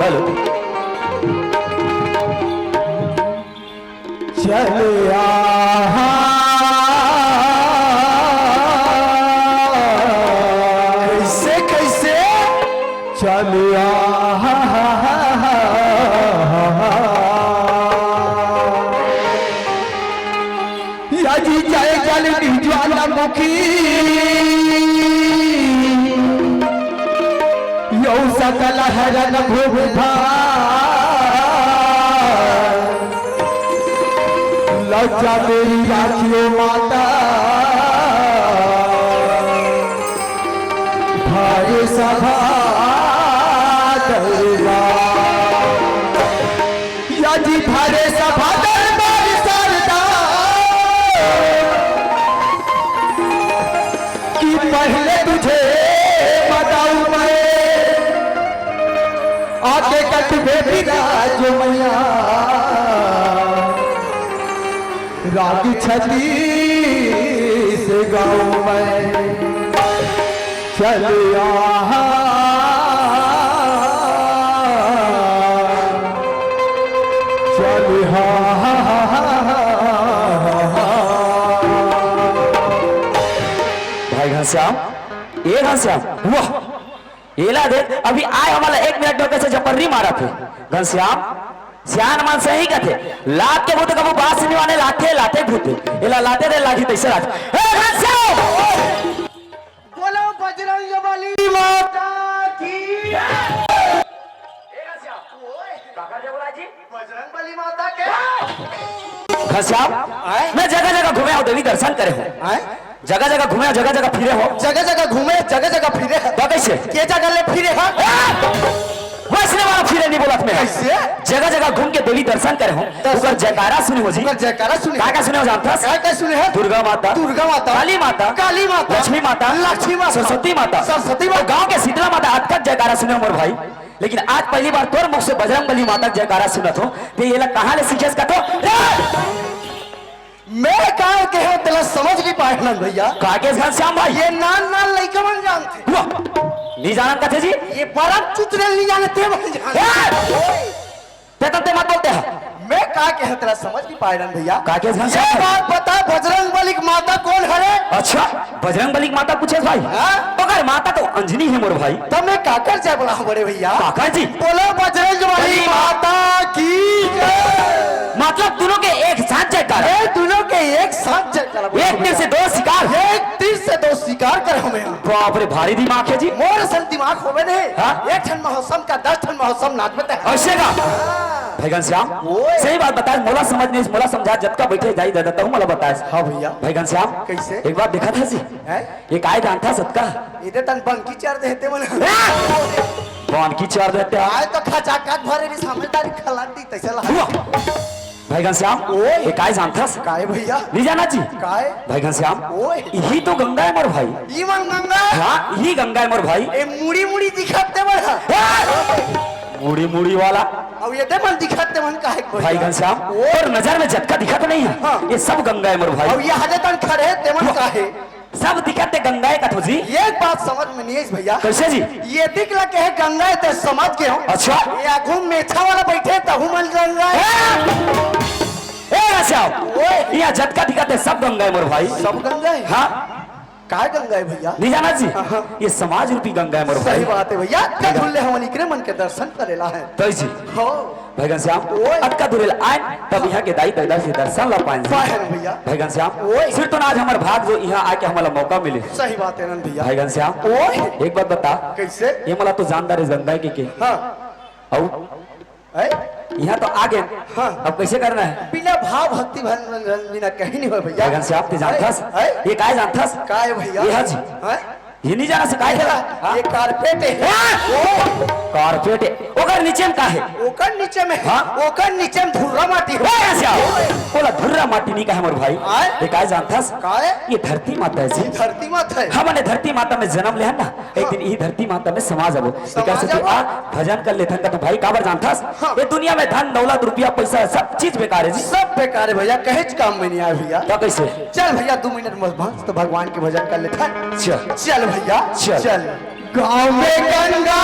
Hello चलिया कैसे कैसे चलिया याजी जाए जल ज्वालामुखी यौ सकल हरन भूभा लज्जा मेरी राखियो माता भाई सभा दरबार याजी भारे सभा दरबार सरदा कि पहले तुझे बताऊं मैं आगे कटबे बिना जो मैया राग छली से गाँव में चलिया चलिया भाई घनश्याम, ये घनश्याम वाह एला देख अभी आए हमारा 1 मिनट में कैसे जपर्री मारा थे घनश्याम सियान मान सही कथे लात के भूत कबू बात सुनने वाले लाते लाते भूते एला लाते रे लाठी तैसे राज ए घनश्याम बोलो बजरंग बली माता की ए घनश्याम काका जी बोला जी बजरंग बली माता के घनश्याम मैं जगह जगह घूमे हूं देवी दर्शन करे हूं जगह जगह घूमे जगह जगह फिरे हो जगह जगह घूमे जगह जगह फिरे तो कैसे के जगह ले फिरे हां वैसने वाला फिरे नहीं बोलत में कैसे जगह जगह घूम के देवी दर्शन करे हो ऊपर जयकारा सुनी हो जी ऊपर जयकारा सुने क्या सुने हो जानता क्या सुने है दुर्गा माता काली माता लक्ष्मी माता सरस्वती माता गांव के शीतला माता आज तक जयकारा सुने हो मोर भाई लेकिन आज पहली बार तोर मुख से बजरंग बली माता जयकारा सुनत हो तो ये लोग कहां ले सीखेस का तो मैं कहा के हो तेरा समझ नहीं पाए ना भैया काके घनश्याम भाई ये नान नान लइका मन जानते नहीं जानत कथे जी ये परम चुतरे नहीं जानते मन जानते ते मत बोलते हैं मैं कहा के तेरा समझ नहीं पाए ना भैया काके ये घनश्याम बात बता बजरंग बली की माता कौन है अच्छा बजरंग बली की माता पूछे भाई मगर माता तो अंजनी है मोर भाई तब मैं काकर जाए बोला बड़े भैया काका जी बोलो बजरंग बली माता की जय मतलब दोनों के एक साथ जयकारा दोनों के एक साथ जयकारा एक तीर से दो शिकार एक तीर से दो शिकार कर हमें बाप रे भारी दिमाग है जी मोर सन दिमाग होवे नहीं हाँ? एक ठन मौसम का 10 ठन मौसम नाचते हैं ऐसे का भाई घनश्याम सही बात बताए मोला समझ नहीं मोला समझा जब का बैठे जाई देता हूँ मला बताए हाँ भैया भाई घनश्याम कैसे एक बात देखा था जी ये काय जानता सत्का इधर तन बंकी चार देते मन कौन की चार देते आए तो खचा काट भरे नी समझदारी खलाती तैसे ला भाई घनश्याम ये काय जानता काय भैया नहीं जाना जी काय भाई घनश्याम ओए यही तो गंगा है मोर भाई ई मन गंगा हाँ यही गंगा है मोर भाई ए मुड़ी मुड़ी दिखाते मन मुड़ी मुड़ी वाला अब ये दे मन दिखाते मन काहे भाई घनश्याम और नजर में झटका दिखा तो नहीं है ये सब गंगा है मोर भाई अब ये हजे तन खड़े ते मन काहे सब दिखाते गंगा है कथो जी ये बात समझ में नहीं है भैया कैसे जी ये दिख ला के है गंगा है ते समझ के हो अच्छा ये आगू मेछा वाला बैठे तहु मन गंगा है यहाँ झटका दिखाते सब गंगा है मोर भाई सब गंगा है हाँ काय गंगा है भैया नहीं जाना जी ये समाज रूपी गंगा है मोर भाई सही बात है भैया क्या भूले हम इकरे मन के दर्शन करेला है तो जी हो भाई घनश्याम अटका दुरेल आए तब यहाँ के दाई दादा से दर्शन ला पाए भैया भाई घनश्याम फिर तो आज हमारे भाग जो यहाँ आके हमारा मौका मिले सही बात है नंद भैया भाई घनश्याम एक बात बता कैसे ये मला तो जानदार है गंगा के हाँ यहाँ तो आगे हाँ अब कैसे करना है बिना भाव भक्ति बिना कहीं नहीं हो भैया घनश्याम ते जानथस ये काय जानथस काय भैया ये जी ये नहीं जाना से काय ये कारपेट है कारपेट ओकर नीचे में का है ओकर नीचे में हाँ ओकर नीचे में धुर्रा माटी है बोला धुर्रा माटी नहीं का है मोर भाई ये काय जानथस काय ये धरती माता है जी धरती माता है हमने धरती माता में जन्म ले ना एक दिन ये धरती माता में समाज अब कैसे तू आ भजन कर लेथन का तो भाई काबर जानथस ये दुनिया में धन दौलत रुपया पैसा सब चीज बेकार है जी सब बेकार है भैया कहे काम में नहीं आया भैया तो कैसे चल भैया 2 मिनट मस्त तो भगवान के भजन कर लेथन चल भैया चल गाँव में गंगा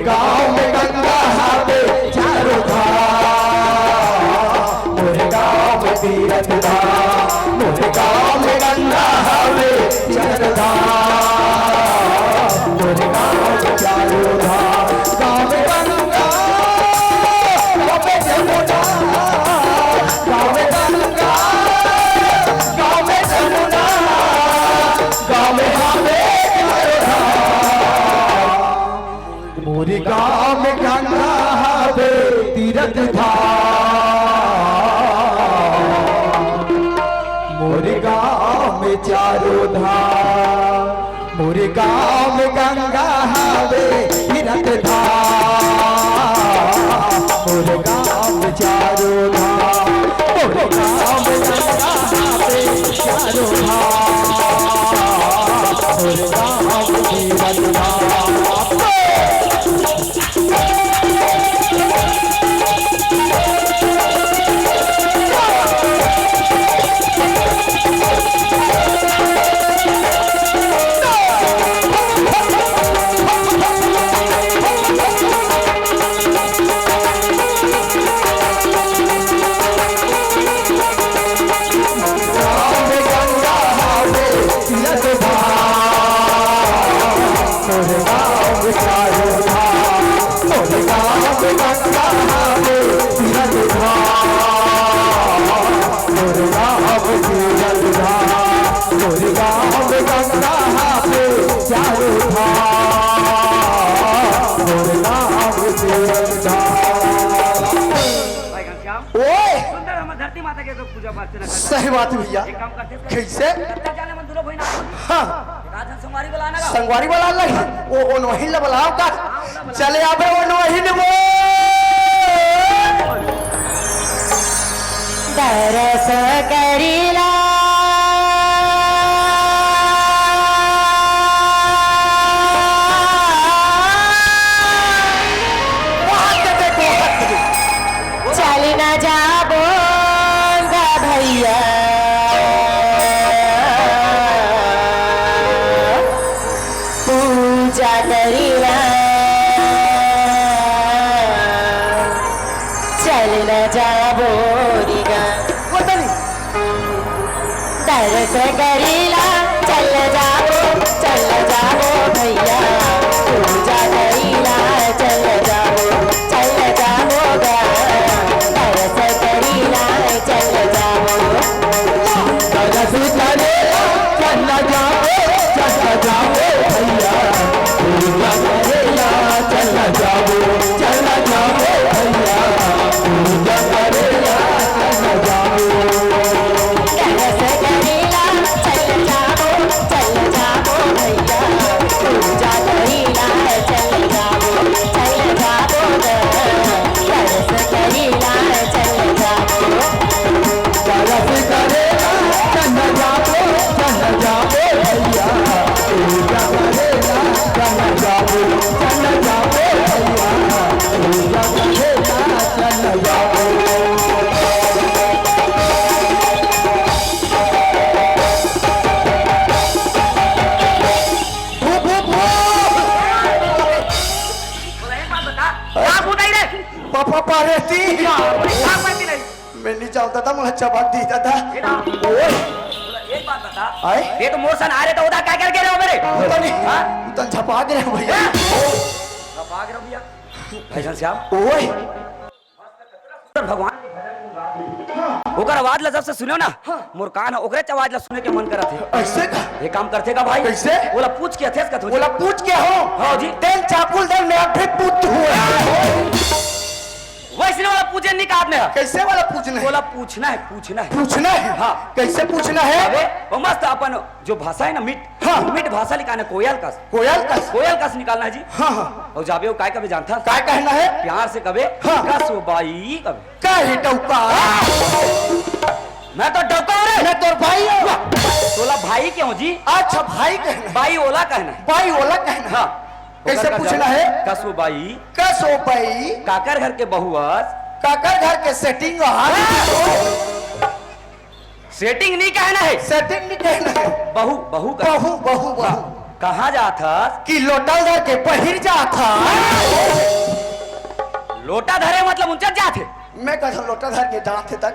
गाँव में गंगा हावे चारों धाम, मोरे गाँव में तीरथ धाम, मोरे गाँव में गंगा हावे चारों धाम, मोरे गाँव में चारों धाम। गाँव में गंगा, गाँव में जमुना, गाँव में गंगा, गाँव में जमुना, गाँव में हावे चारों धाम, मोरे गाँव में गंगा हावे तीरथ धाम, मोरे गाँव में चारों धाम, मोरे गाँव में गंगा हावे तीरथ धाम, मोरे गाँव में चारों धाम, मोरे गाँव में गंगा हावे चारों धाम, मोरे गाँव में तीरथ धाम। सुंदर हम धरती माता के तो पूजा पाठ करना। सही बात भैया। एक काम करते कैसे? जाने मन दूर होई ना। हाँ राजन संगवारी वाला आना का। संगवारी वाला लग वो वही ला बुलाओ का चले आवे वही ने वो दरस करीला चल न जाबो गा भैया पूजा करीला चल न जाबो रिगा दरस करीला चल जाबो भैया पूजा करीला चल जाबो गा दरस करीला चल जाबो दरस करेला चल जाओ भैया पूजा करेला चल जाओ भैया पूजा करेला चल जाओ दरस करीला चल जाबो भैया पूजा करीला चल जाबो दरस करीला चल जाबो दरस करेला चल जाओ भैया पूजा करेला चल जाओ भैया पूजा करेला चल जाओ। पापा रहती मैं नहीं चाहता था मुझे चबाक दी था एक बात बता। आए ये तो मोशन आ रहे तो उधर क्या करके रहे हो मेरे? पता नहीं तो झपा गए भैया भाग रहे हो भैया। भैया श्याम ओए भगवान ओकर आवाज ला जब से सुनो ना मोर कान ओकरे आवाज ला सुने के मन करत है। ऐसे का ये काम करते का भाई? कैसे? बोला पूछ के अथेस का बोला पूछ के हो हाँ जी तेल चाकुल दे मैं फिर पूछ हुआ वैसे वाला पूछे नहीं का आपने कैसे वाला पूछना है? बोला पूछना है पूछना है हाँ। कैसे पूछना है? अबे वो मस्त अपन जो भाषा है ना मिट हाँ। मिट भाषा निकालना कोयल का निकालना है जी। हाँ हाँ और जाबे वो काय कभी जानता क्या कहना है? प्यार से कबे हाँ। कसोबाई कबे क्या है डौका? मैं तो डौका रे मैं तो भाई हूँ। बोला भाई क्यों जी? अच्छा भाई कहना भाई ओला कहना है। भाई ओला कहना हाँ कैसे पूछना है? कसोबाई कसो भाई काकर घर के बहुआस काकर घर के सेटिंग सेटिंग नहीं कहना है सेटिंग नहीं कहना है बहू बहू का बहू बहू बहू कहाँ जात हस? कि लोटा धर के पहिर जात था। लोटा धरे मतलब उनचर जात है। मैं कहता लोटा धर के जात थे तक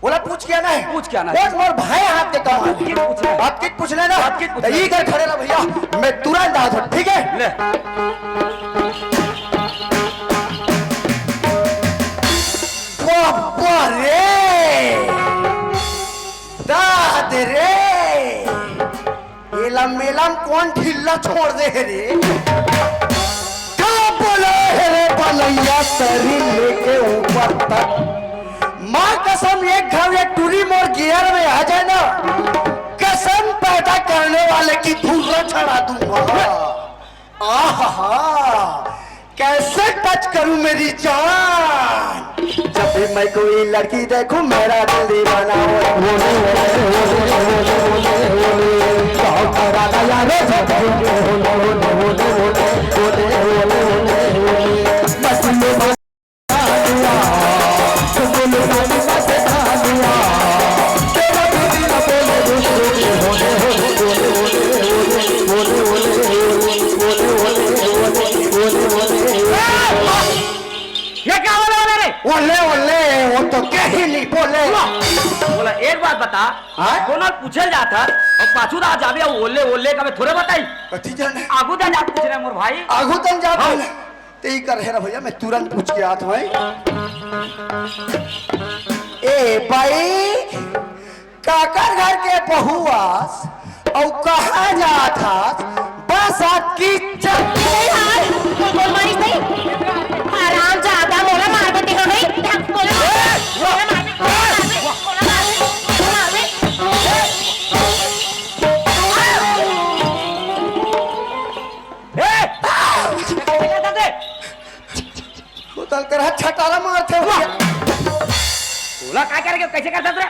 बोला पूछ क्या ना है? पूछ क्या ना? कौन मोर भाई हाथ के काम है? कित पूछना है? बात कित पूछ लेना? बात कित पूछना है? ये कर खड़े रह भैया, मैं तुरंत आ जाऊं, ठीक है? ले बाबा रे दाद रे एलम मेलम कौन ढिल्ला छोड़ दे रे? क्या बोले है रे भलैया शरीर लेके ऊपर तक? माँ कसम एक घाव एक टूरी मोर गियर में आ जाए ना, कसम पैदा करने वाले की धूर्रा चढ़ा दूंगा। आहा कैसे टच करूं मेरी जान? जब भी मैं कोई लड़की देखूं मेरा दिल दीवाना ये क्या बोला रे? ओले ओले वो तो क्या ही नहीं बोले। बोला एक बात बता, हाँ? कोनो पूछल जाता और पाछू दा जाबे ओले ओले का मैं थोड़े बताई। कथी जाने आगू जा जा पूछ रहे मोर भाई। आगू तन जा हाँ। ते ही कर है भैया, मैं तुरंत पूछ के आता हूँ। ए भाई काकर घर के बहुआस और कहाँ जात हास? बस की बोल मारी नहीं आराम जाता मोला मार के देखो नहीं मोला उतल कर छटारा मारते भैया। बोला काय करेंगे कैसे करता रे?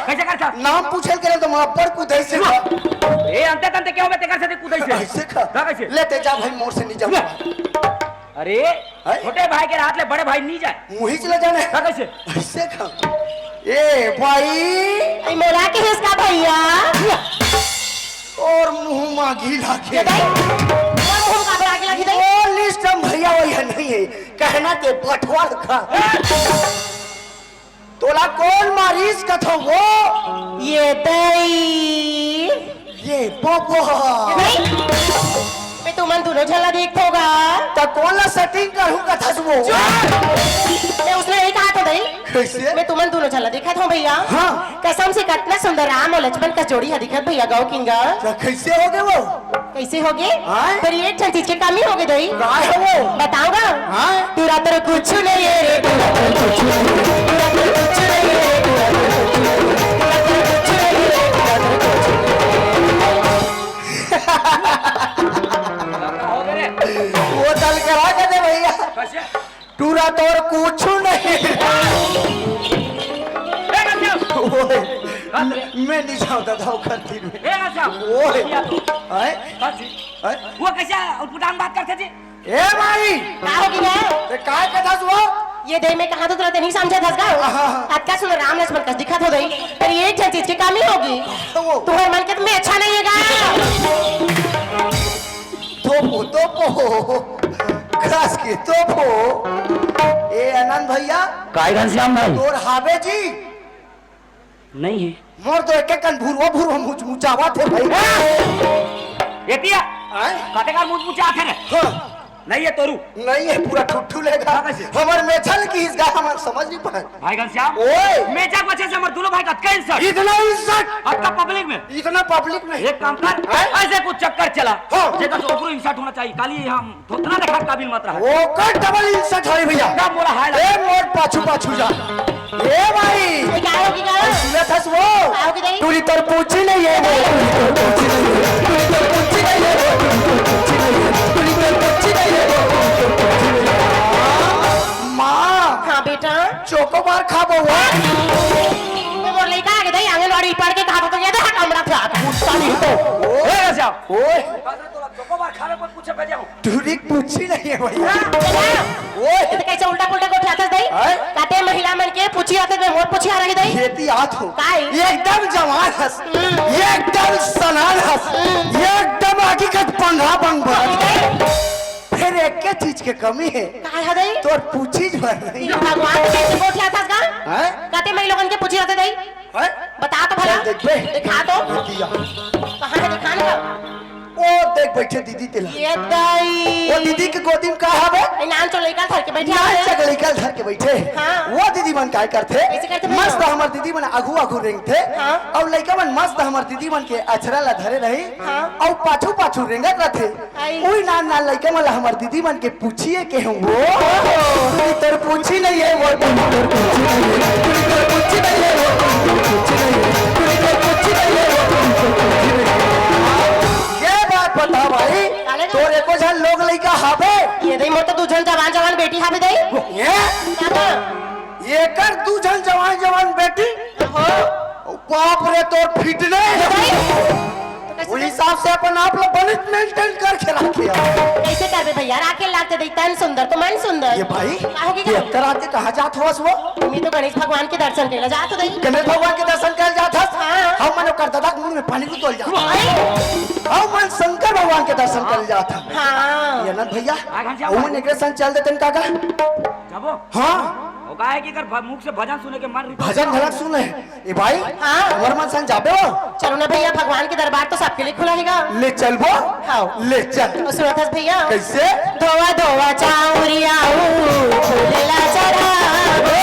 कैसे करता? नाम पूछल करे तो वहां पर कूदे से ए अंते तंते क्यों मैं तेकर से कूदै से? ऐसे खा का कैसे? लेते जा भाई मोर से नहीं जाऊंगा। अरे छोटे भाई के हाथ ले बड़े भाई नहीं जाए। मुही चले जाने का कैसे? ऐसे खा। ए भाई मोला के हिसका भैया और मुंह मांगी लाके ये दई मुंह का बड़ा के लगी दई वो लिस्ट हम भैया वही नहीं है कहना के बटवा खा। तोला कौन मारीस कथो वो? ये दई ये बोबो मैं तुमन दोनों झला देख होगा तो कौन ला सेटिंग करूं कथस वो? मैं उसने यही कहा था दई कैसे? मैं तुमन दोनों झला देखा था भैया। हाँ। कसम से कितना सुंदर राम और लक्ष्मण का जोड़ी है दिखत भैया गाँव किंगा। तो कैसे हो गए वो? कैसे हो गए? हाँ? पर ये एक चीज के कमी हो गई दई। कहाँ है वो? बताऊंगा। हाँ? तू रात कुछ नहीं है रे, तू रात कुछ नहीं है, तू रात कुछ नहीं है, तू रात कुछ नहीं है, तू रात कुछ नहीं है, तू रात कुछ नहीं हो गए रे? वो तल करा के दे भैया। कैसे? टूरा तो और कुछ नहीं। ए गंजा ओए, मैं नहीं चाहता था वो खंती में। ए गंजा ओए आए कैसे? आए वो कैसे उठपुटांग बात करते जी? ए भाई का होगी ना? ते काय कथा वो? ये दई में कहा तो तुरंत नहीं समझा था हाँ। आज का सुन राम लक्ष्मण का दिखा तो दई पर ये एक चीज की कमी होगी वो तुम्हारे मन के तुम्हें अच्छा नहीं है तोपो घास के तोपो। ए आनंद भैया काय घनश्याम भाई? तोर हावे जी नहीं है। मोर तो एक एक भूरो भूरो मुचावा थे भाई। एतिया आए काटेगा मुझ मुझे आथे रे। हाँ नहीं है तोरू। नहीं है पूरा ठुठू लेगा कैसे? हमार मेछल की इसका हमार समझ नहीं पाए। भाई घनश्याम ओए मेजा बच्चे से हमर दोनों भाई का कई सर इतना इंसल्ट आपका पब्लिक में इतना पब्लिक में एक काम कर हैं? ऐसे कुछ चक्कर चला हाँ। जेकर से ऊपर इंसर्ट होना चाहिए काली हम थोतना देखा काबिल मत रहा वो कर डबल इंसल्ट है भैया। क्या बोला हाय ए मोर पाछू पाछू जा। ए भाई क्या होगी क्या सुने थस वो क्या होगी दई तूरी तर पूछी नहीं है तूरी तर पूछी नहीं है तूरी तर पूछी नहीं है माँ हाँ बेटा चोकोबार खा बहुआ मैं बोल रही कहा कि दई आंगनवाड़ी पढ़ के कहा तो ये देखा कमरा था मुस्ता नहीं तो ए जाओ ओए खाने पर पूछे भेजा हूं तुरी पूछी नहीं है भैया ओए ये तो कैसे उल्टा पुल्टा कोठी आते दई हैं? काते महिला मन के पूछी आते दे मोर पूछी आ रही दई खेती आत हो काई? एकदम जवान हस एकदम सनान हस एकदम हकीकत पंगा बंग भर फिर एक के चीज के कमी है काय है दई तोर पूछी भर नहीं ये भगवान के कैसे कोठी आता का हैं? काते महिला लोगन के पूछी आते दई हैं? बता तो भला देखबे दिखा तो दिया कहां है दिखाने का ओ देख बैठे दीदी तिला ये दई वो दीदी के गोदी में का हवे ए नाम तो लइका धर के बैठी नाच है चगली कल धर के बैठे हाँ। वो दीदी मन काय करथे कैसे करथे भैया? मस्त हमर दीदी मन आगू आगू रेंगथे हाँ। और लइका मन मस्त हमर दीदी मन के अछरा ला धरे रही हाँ। और पाछू पाछू रेंगत रहथे आई। ओई नान नान लइका मन हमर दीदी मन के पूछिए के हम वो तोरी तोर पूछी नहीं है वो तोर पूछी नहीं है तोरी तोर पूछी नहीं है वो तोर पूछी नहीं है तोरी तोर पूछी नहीं है वो तोर पूछी नहीं है ये बात बता भाई काले का? तोर एको झन लोग लइका हावे ये दई मोर तो दू जन जवान जवान बेटी हावे दई ये क्या तो एकर दू जन जवान जवान बेटी हो बाप रे तोर फिटनेस दई तो उस हिसाब से अपन आप लोग बनित मेंटेन करके रखिया कैसे करबे भैया राखे लागते दई तन सुंदर तो मन सुंदर ये भाई का होगी ये का अंतर आके कहाँ जात होस वो मैं तो गणेश भगवान के दर्शन केला जा तो दई गणेश भगवान के दर्शन कर जात हस हाँ। हम मन कर दादा मुंह में पानी को तोल जात हम मन शंकर भगवान के दर्शन कर जात हम हां ये नन भैया ओमन एकरे संग चल देतन काका जाबो हां हो का है कि कर मुख से भजन सुने के मन भजन भजन सुन है ए भाई हाँ। हमर मन संग जाबे हो चलो ना भैया भगवान के दरबार तो सबके लिए खुला हैगा ले चलबो हाँ। ले चल तो सुनत हस भैया कैसे धोवा धोवा चाउरिया फूलला चढ़ावो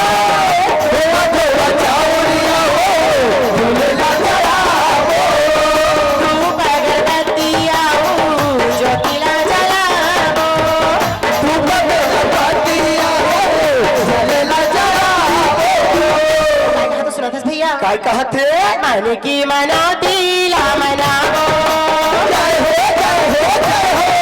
धोवा धोवा चाउरिया हो भोलेला चढ़ावो धूप अगरबत्तिया ज्योतिला जलावो धूप अगरबत्तिया हो भोलेला चढ़ावो काय कहा तो सुनत हस भैया काय कहते मन की मनौती ला मनावो जय हो जय हो जय हो